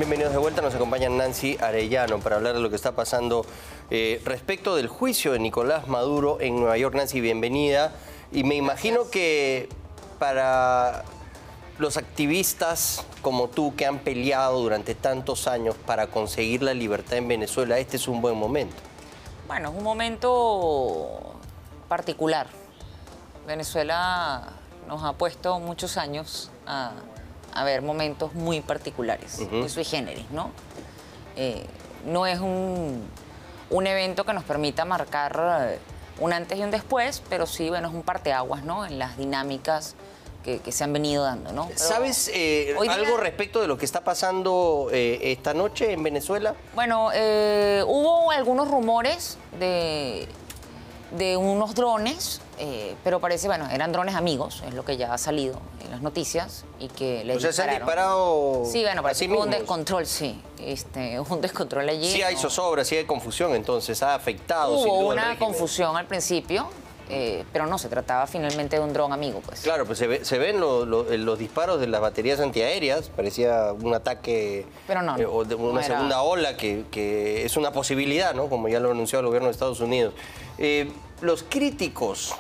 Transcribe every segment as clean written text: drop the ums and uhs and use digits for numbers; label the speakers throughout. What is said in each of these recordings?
Speaker 1: Bienvenidos de vuelta, nos acompaña Nancy Arellano para hablar de lo que está pasando respecto del juicio de Nicolás Maduro en Nueva York. Nancy, bienvenida. Y me imagino que para los activistas como tú que han peleado durante tantos años para conseguir la libertad en Venezuela, este es un buen momento.
Speaker 2: Bueno, es un momento particular. Venezuela nos ha puesto muchos años a ver momentos muy particulares, muy sui generis, ¿no? No es un evento que nos permita marcar un antes y un después, pero sí, bueno, es un parteaguas, ¿no? En las dinámicas que se han venido dando, ¿no? Pero
Speaker 1: ¿sabes algo respecto de lo que está pasando esta noche en Venezuela?
Speaker 2: Bueno, hubo algunos rumores de unos drones, pero parece, bueno, eran drones amigos, es lo que ya ha salido en las noticias, y que les dispararon.
Speaker 1: ¿Se han disparado?
Speaker 2: Sí, bueno, parece que hubo un
Speaker 1: mismos?
Speaker 2: descontrol, sí. Hubo un descontrol allí.
Speaker 1: Sí hay zozobra, sí hay confusión, entonces ha afectado.
Speaker 2: Hubo
Speaker 1: sin duda,
Speaker 2: una
Speaker 1: el régimen.
Speaker 2: confusión al principio, pero no, se trataba finalmente de un dron amigo, pues.
Speaker 1: Claro, pues se ven los disparos de las baterías antiaéreas, parecía un ataque
Speaker 2: Pero no,
Speaker 1: o de una
Speaker 2: no era...
Speaker 1: segunda ola que es una posibilidad, ¿no? Como ya lo anunció el gobierno de Estados Unidos. Los críticos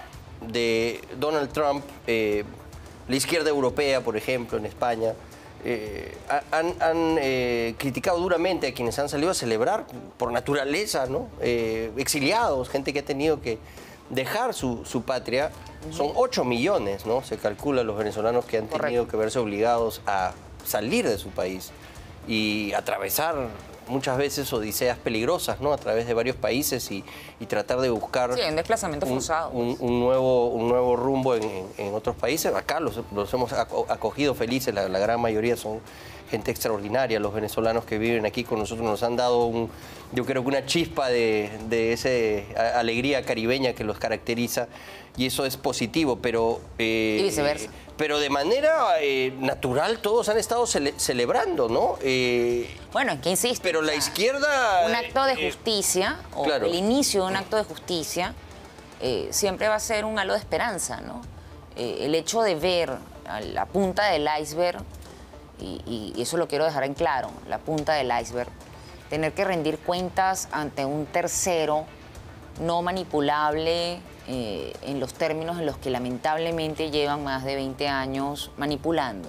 Speaker 1: de Donald Trump, la izquierda europea, por ejemplo, en España, han criticado duramente a quienes han salido a celebrar por naturaleza, ¿no? Exiliados, gente que ha tenido que dejar su patria. Son 8 millones, ¿no? Se calcula los venezolanos que han tenido que verse obligados a salir de su país y atravesar muchas veces odiseas peligrosas, ¿no? A través de varios países y tratar de buscar...
Speaker 2: Sí, un desplazamiento forzado.
Speaker 1: Un nuevo rumbo en otros países. Acá los hemos acogido felices, la gran mayoría son gente extraordinaria. Los venezolanos que viven aquí con nosotros nos han dado yo creo que una chispa de esa alegría caribeña que los caracteriza, y eso es positivo, pero...
Speaker 2: y viceversa.
Speaker 1: Pero de manera natural todos han estado celebrando, ¿no?
Speaker 2: Bueno, es que insisto.
Speaker 1: Pero la izquierda...
Speaker 2: Un acto de justicia, o
Speaker 1: claro.
Speaker 2: el inicio de un acto de justicia, siempre va a ser un halo de esperanza, ¿no? El hecho de ver a la punta del iceberg, y eso lo quiero dejar en claro, la punta del iceberg, tener que rendir cuentas ante un tercero no manipulable, en los términos en los que lamentablemente llevan más de 20 años manipulando,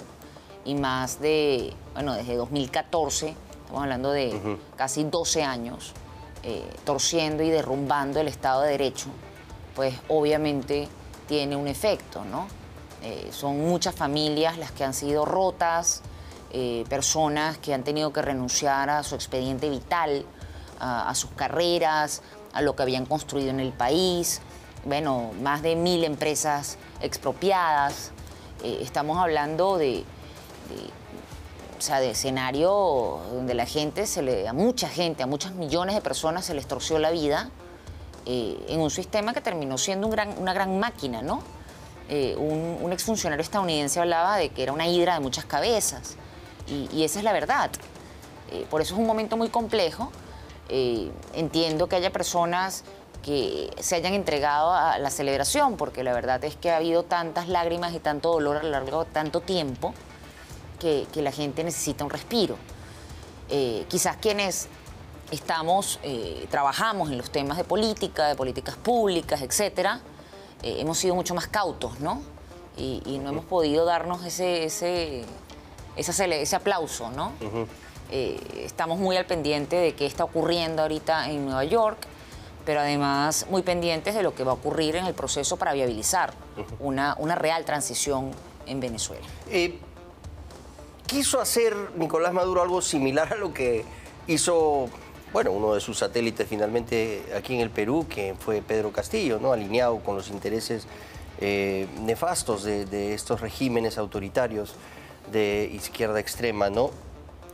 Speaker 2: y más de, bueno, desde 2014, estamos hablando de casi 12 años, torciendo y derrumbando el Estado de Derecho, pues obviamente tiene un efecto, ¿no? Son muchas familias las que han sido rotas, personas que han tenido que renunciar a su expediente vital, a sus carreras, a lo que habían construido en el país. Bueno, más de 1000 empresas expropiadas. Estamos hablando de escenario donde a mucha gente, a muchos millones de personas se les torció la vida en un sistema que terminó siendo una gran máquina, ¿no? Un exfuncionario estadounidense hablaba de que era una hidra de muchas cabezas, y esa es la verdad. Por eso es un momento muy complejo. Entiendo que haya personas que se hayan entregado a la celebración, porque la verdad es que ha habido tantas lágrimas y tanto dolor a lo largo de tanto tiempo que la gente necesita un respiro. Quizás quienes trabajamos en los temas de política, de políticas públicas, etcétera, hemos sido mucho más cautos, ¿no? Y no hemos podido darnos ese aplauso, ¿no? Estamos muy al pendiente de qué está ocurriendo ahorita en Nueva York, pero además muy pendientes de lo que va a ocurrir en el proceso para viabilizar una real transición en Venezuela.
Speaker 1: ¿Quiso hacer Nicolás Maduro algo similar a lo que hizo, bueno, uno de sus satélites finalmente aquí en el Perú, que fue Pedro Castillo, ¿no? Alineado con los intereses nefastos de estos regímenes autoritarios de izquierda extrema, ¿no?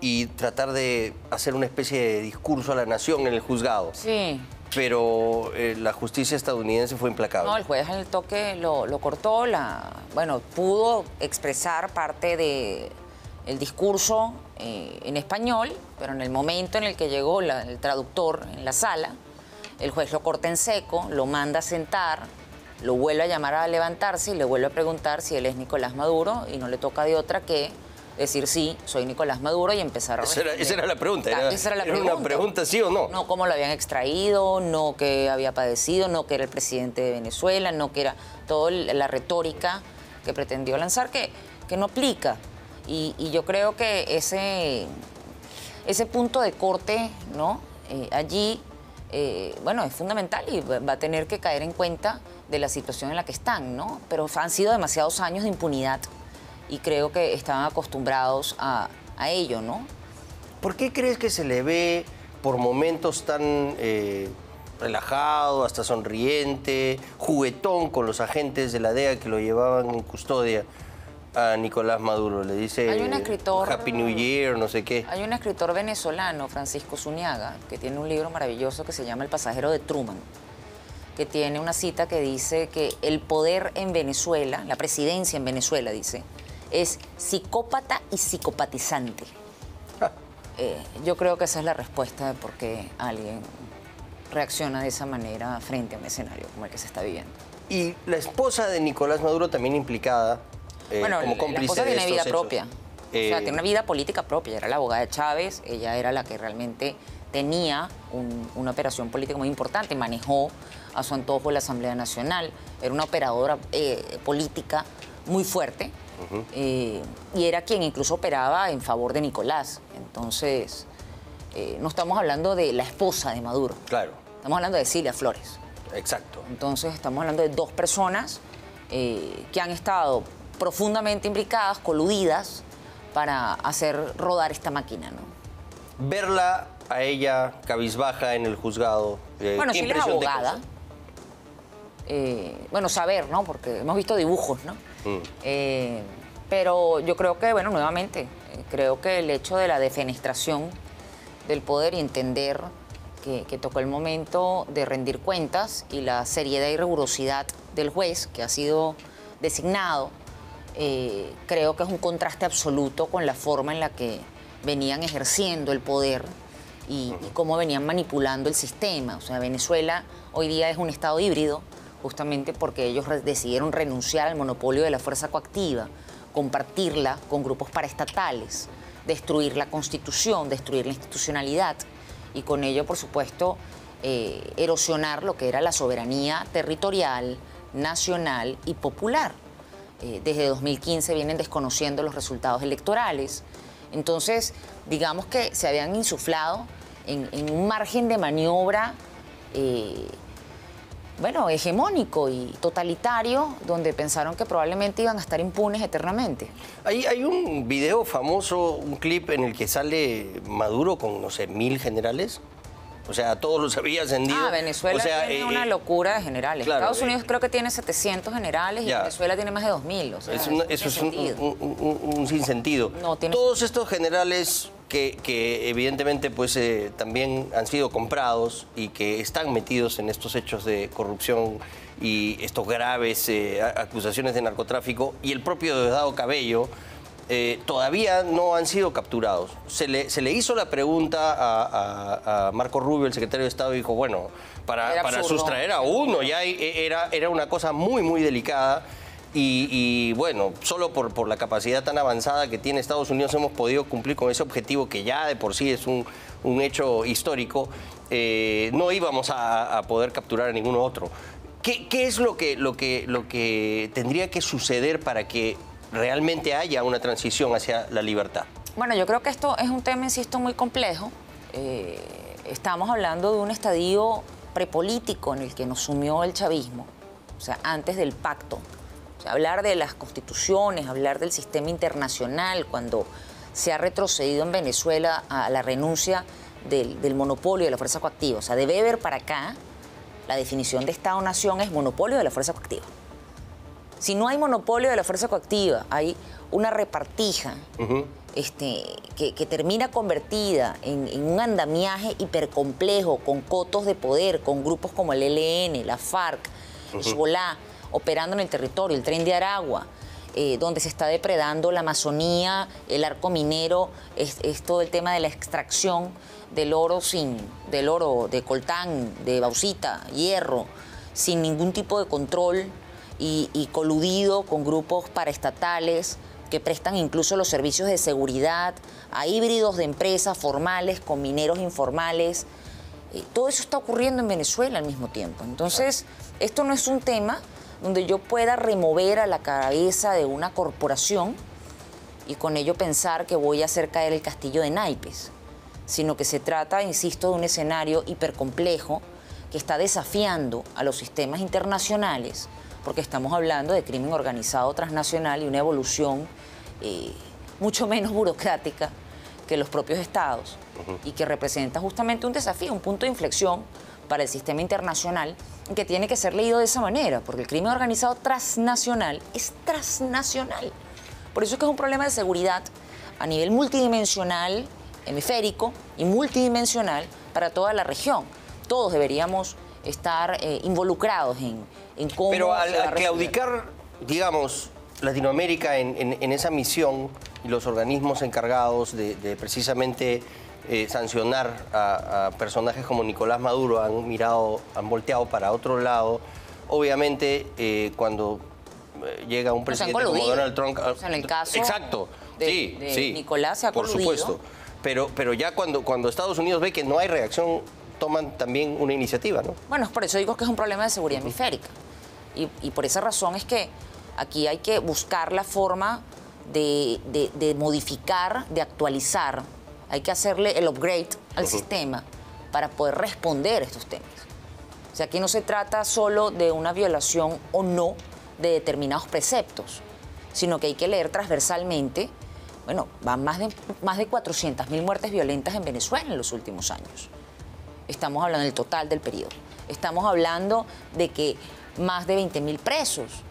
Speaker 1: Y tratar de hacer una especie de discurso a la nación en el juzgado?
Speaker 2: Sí.
Speaker 1: Pero la justicia estadounidense fue implacable.
Speaker 2: No, el juez en el toque lo cortó. Bueno, pudo expresar parte del discurso en español, pero en el momento en el que llegó el traductor en la sala, el juez lo corta en seco, lo manda a sentar, lo vuelve a llamar a levantarse y le vuelve a preguntar si él es Nicolás Maduro, y no le toca de otra que decir sí, soy Nicolás Maduro y empezar a responder.
Speaker 1: Esa era la pregunta.
Speaker 2: Esa era la
Speaker 1: era
Speaker 2: pregunta.
Speaker 1: una pregunta, ¿sí o no?
Speaker 2: No cómo lo habían extraído, no qué había padecido, no que era el presidente de Venezuela, no que era toda la retórica que pretendió lanzar, que no aplica. Y yo creo que ese punto de corte, ¿no? Allí, bueno, es fundamental y va a tener que caer en cuenta de la situación en la que están, ¿no? Pero han sido demasiados años de impunidad y creo que estaban acostumbrados a ello, ¿no?
Speaker 1: ¿Por qué crees que se le ve por momentos tan relajado, hasta sonriente, juguetón con los agentes de la DEA que lo llevaban en custodia a Nicolás Maduro? Le dice
Speaker 2: Hay un escritor,
Speaker 1: Happy New Year, no sé qué.
Speaker 2: Hay un escritor venezolano, Francisco Zuniaga, que tiene un libro maravilloso que se llama El pasajero de Truman, que tiene una cita que dice que el poder en Venezuela, la presidencia en Venezuela, dice, es psicópata y psicopatizante. Yo creo que esa es la respuesta de por qué alguien reacciona de esa manera frente a un escenario como el que se está viviendo.
Speaker 1: Y la esposa de Nicolás Maduro también implicada
Speaker 2: bueno,
Speaker 1: como cómplice
Speaker 2: la esposa
Speaker 1: de
Speaker 2: tiene
Speaker 1: estos
Speaker 2: vida
Speaker 1: hechos.
Speaker 2: propia. O sea, tiene una vida política propia. Era la abogada de Chávez, ella era la que realmente tenía una operación política muy importante, manejó a su antojo la Asamblea Nacional, era una operadora política muy fuerte. Y era quien incluso operaba en favor de Nicolás. Entonces, no estamos hablando de la esposa de Maduro.
Speaker 1: Claro.
Speaker 2: Estamos hablando de Cilia Flores.
Speaker 1: Exacto.
Speaker 2: Entonces, estamos hablando de dos personas que han estado profundamente implicadas, coludidas, para hacer rodar esta máquina, ¿no?
Speaker 1: Verla a ella cabizbaja en el juzgado.
Speaker 2: Bueno,
Speaker 1: ¿qué
Speaker 2: Cilia es
Speaker 1: impresión te
Speaker 2: abogada.
Speaker 1: causa?
Speaker 2: Bueno, saber, ¿no? Porque hemos visto dibujos, ¿no? Pero yo creo que, bueno, nuevamente, creo que el hecho de la defenestración del poder y entender que tocó el momento de rendir cuentas y la seriedad y rigurosidad del juez que ha sido designado, creo que es un contraste absoluto con la forma en la que venían ejerciendo el poder y cómo venían manipulando el sistema. O sea, Venezuela hoy día es un estado híbrido, justamente porque ellos decidieron renunciar al monopolio de la fuerza coactiva, compartirla con grupos paraestatales, destruir la Constitución, destruir la institucionalidad y con ello, por supuesto, erosionar lo que era la soberanía territorial, nacional y popular. Desde 2015 vienen desconociendo los resultados electorales. Entonces, digamos que se habían insuflado en un margen de maniobra bueno, hegemónico y totalitario, donde pensaron que probablemente iban a estar impunes eternamente.
Speaker 1: Hay un video famoso, un clip en el que sale Maduro con, no sé, 1000 generales. O sea, todos los había ascendido.
Speaker 2: Venezuela tiene una locura de generales.
Speaker 1: Claro,
Speaker 2: Estados Unidos creo que tiene 700 generales y Venezuela tiene más de 2000. O sea,
Speaker 1: eso es un sinsentido.
Speaker 2: No,
Speaker 1: todos estos generales que evidentemente pues también han sido comprados y que están metidos en estos hechos de corrupción y estos graves acusaciones de narcotráfico, y el propio Diosdado Cabello todavía no han sido capturados. Se le hizo la pregunta a Marco Rubio, el secretario de Estado, y dijo, bueno, para sustraer a uno ya era una cosa muy, muy delicada. Y bueno, solo por la capacidad tan avanzada que tiene Estados Unidos hemos podido cumplir con ese objetivo que ya de por sí es un hecho histórico. No íbamos a poder capturar a ninguno otro. ¿Qué es lo que tendría que suceder para que realmente haya una transición hacia la libertad?
Speaker 2: Bueno, yo creo que esto es un tema, insisto, muy complejo. Estamos hablando de un estadio prepolítico en el que nos sumió el chavismo, o sea, antes del pacto. O sea, hablar de las constituciones, hablar del sistema internacional, cuando se ha retrocedido en Venezuela a la renuncia del monopolio de la fuerza coactiva. O sea, de Weber para acá, la definición de Estado-Nación es monopolio de la fuerza coactiva. Si no hay monopolio de la fuerza coactiva, hay una repartija que termina convertida en un andamiaje hipercomplejo, con cotos de poder, con grupos como el ELN, la FARC, Hezbollah, operando en el territorio, el Tren de Aragua, donde se está depredando la Amazonía, el arco minero, es todo el tema de la extracción del oro de coltán, de bauxita, hierro, sin ningún tipo de control y coludido con grupos paraestatales que prestan incluso los servicios de seguridad, a híbridos de empresas formales con mineros informales. Todo eso está ocurriendo en Venezuela al mismo tiempo. Entonces, esto no es un tema donde yo pueda remover a la cabeza de una corporación y con ello pensar que voy a hacer caer el castillo de naipes, sino que se trata, insisto, de un escenario hipercomplejo que está desafiando a los sistemas internacionales, porque estamos hablando de crimen organizado transnacional y una evolución mucho menos burocrática que los propios estados, y que representa justamente un desafío, un punto de inflexión para el sistema internacional, que tiene que ser leído de esa manera, porque el crimen organizado transnacional es transnacional. Por eso es que es un problema de seguridad a nivel multidimensional, hemisférico y multidimensional para toda la región. Todos deberíamos estar involucrados en cómo...
Speaker 1: Pero al claudicar, digamos, Latinoamérica en esa misión y los organismos encargados de precisamente sancionar a personajes como Nicolás Maduro han volteado para otro lado, obviamente cuando llega un presidente como Donald Trump...
Speaker 2: O sea, en el caso
Speaker 1: exacto, sí,
Speaker 2: Nicolás se ha
Speaker 1: por
Speaker 2: coludido.
Speaker 1: supuesto. Pero ya cuando Estados Unidos ve que no hay reacción, toman también una iniciativa, ¿no?
Speaker 2: Bueno, es por eso digo que es un problema de seguridad hemisférica. Y por esa razón es que aquí hay que buscar la forma de modificar, de actualizar. Hay que hacerle el upgrade al sistema para poder responder a estos temas. O sea, aquí no se trata solo de una violación o no de determinados preceptos, sino que hay que leer transversalmente. Bueno, van más de 400.000 muertes violentas en Venezuela en los últimos años. Estamos hablando del total del periodo. Estamos hablando de que más de 20.000 presos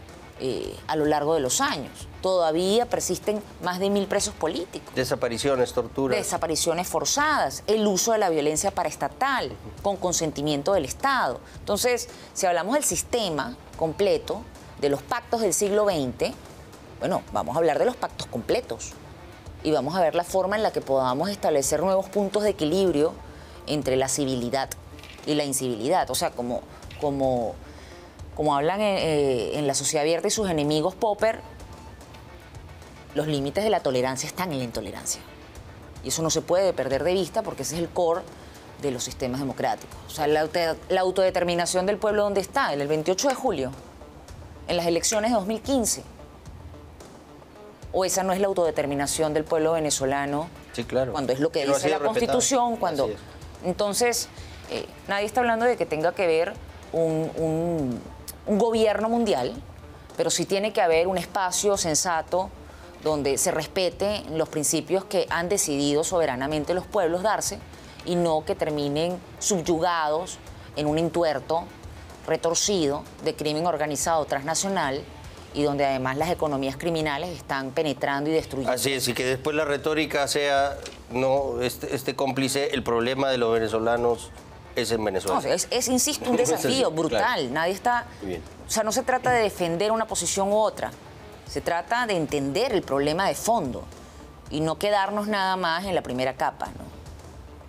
Speaker 2: a lo largo de los años. Todavía persisten más de 1.000 presos políticos.
Speaker 1: Desapariciones, torturas.
Speaker 2: Desapariciones forzadas, el uso de la violencia paraestatal, con consentimiento del Estado. Entonces, si hablamos del sistema completo, de los pactos del siglo XX, bueno, vamos a hablar de los pactos completos. Y vamos a ver la forma en la que podamos establecer nuevos puntos de equilibrio entre la civilidad y la incivilidad. O sea, como hablan en La Sociedad Abierta y sus enemigos Popper, los límites de la tolerancia están en la intolerancia. Y eso no se puede perder de vista porque ese es el core de los sistemas democráticos. O sea, la autodeterminación del pueblo, ¿dónde está? En el 28 de julio, en las elecciones de 2015. ¿O esa no es la autodeterminación del pueblo venezolano?
Speaker 1: Sí, claro.
Speaker 2: Cuando es lo que dice la Constitución, cuando... Entonces, nadie está hablando de que tenga que haber un gobierno mundial, pero sí tiene que haber un espacio sensato donde se respeten los principios que han decidido soberanamente los pueblos darse y no que terminen subyugados en un entuerto retorcido de crimen organizado transnacional y donde además las economías criminales están penetrando y destruyendo.
Speaker 1: Así es, y que después la retórica sea, no, este cómplice, el problema de los venezolanos es en Venezuela.
Speaker 2: No, insisto, un desafío brutal. Claro. Nadie está... O sea, no se trata de defender una posición u otra. Se trata de entender el problema de fondo y no quedarnos nada más en la primera capa, ¿no?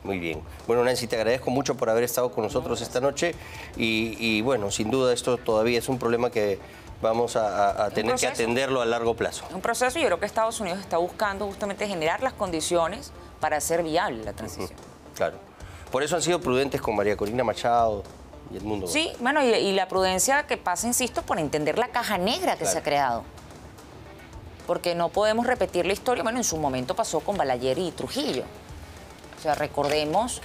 Speaker 1: Muy bien. Bueno, Nancy, te agradezco mucho por haber estado con nosotros esta noche y bueno, sin duda esto todavía es un problema que vamos a tener que atenderlo a largo plazo.
Speaker 2: Un proceso, y yo creo que Estados Unidos está buscando justamente generar las condiciones para hacer viable la transición.
Speaker 1: Claro. Por eso han sido prudentes con María Corina Machado y Edmundo.
Speaker 2: Sí, bueno, y la prudencia que pasa, insisto, por entender la caja negra que se ha creado. Porque no podemos repetir la historia. Bueno, en su momento pasó con Balaguer y Trujillo. O sea, recordemos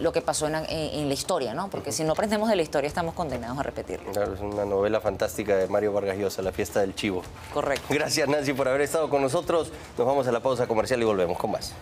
Speaker 2: lo que pasó en la historia, ¿no? Porque si no aprendemos de la historia estamos condenados a repetirlo.
Speaker 1: Claro, es una novela fantástica de Mario Vargas Llosa, La fiesta del chivo.
Speaker 2: Correcto.
Speaker 1: Gracias, Nancy, por haber estado con nosotros. Nos vamos a la pausa comercial y volvemos con más.